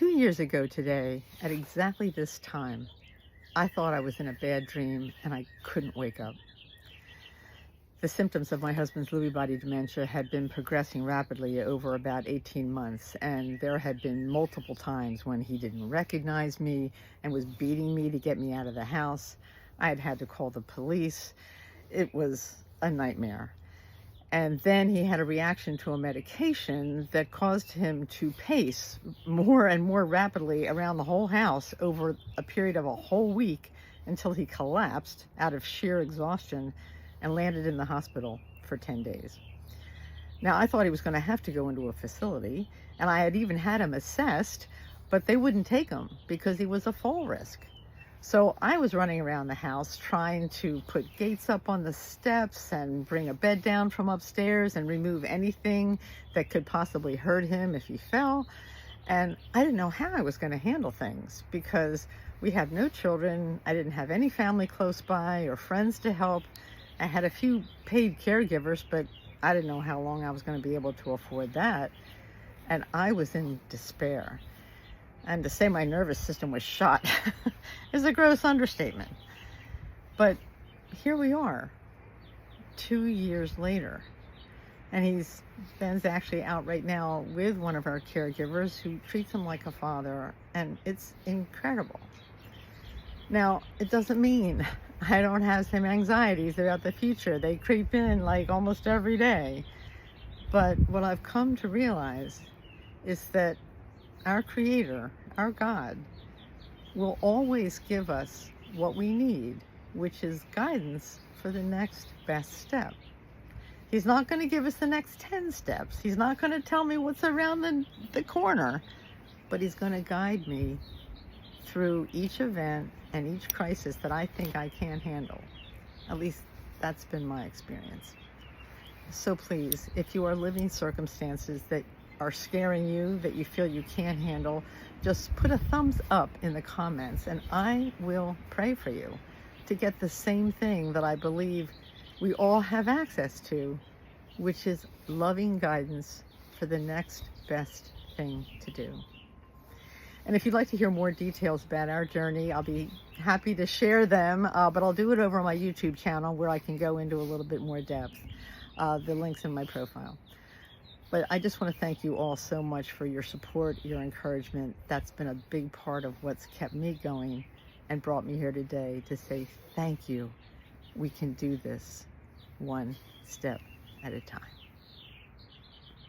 2 years ago today, at exactly this time, I thought I was in a bad dream and I couldn't wake up. The symptoms of my husband's Lewy Body dementia had been progressing rapidly over about 18 months, and there had been multiple times when he didn't recognize me and was beating me to get me out of the house. I had had to call the police. It was a nightmare. And then he had a reaction to a medication that caused him to pace more and more rapidly around the whole house over a period of a whole week until he collapsed out of sheer exhaustion and landed in the hospital for 10 days. Now, I thought he was going to have to go into a facility, and I had even had him assessed, but they wouldn't take him because he was a fall risk. So I was running around the house trying to put gates up on the steps and bring a bed down from upstairs and remove anything that could possibly hurt him if he fell. And I didn't know how I was going to handle things because we had no children. I didn't have any family close by or friends to help. I had a few paid caregivers, but I didn't know how long I was going to be able to afford that. And I was in despair. And to say my nervous system was shot is a gross understatement. But here we are, 2 years later. And Ben's actually out right now with one of our caregivers who treats him like a father. And it's incredible. Now, it doesn't mean I don't have some anxieties about the future. They creep in like almost every day. But what I've come to realize is that our Creator, our God, will always give us what we need, which is guidance for the next best step. He's not going to give us the next 10 steps. He's not going to tell me what's around the corner, but He's going to guide me through each event and each crisis that I think I can handle. At least that's been my experience. So please, if you are living circumstances that are scaring you, that you feel you can't handle, just put a thumbs up in the comments and I will pray for you to get the same thing that I believe we all have access to, which is loving guidance for the next best thing to do. And if you'd like to hear more details about our journey, I'll be happy to share them, but I'll do it over my YouTube channel where I can go into a little bit more depth. The link's in my profile. But I just want to thank you all so much for your support, your encouragement. That's been a big part of what's kept me going and brought me here today to say thank you. We can do this one step at a time.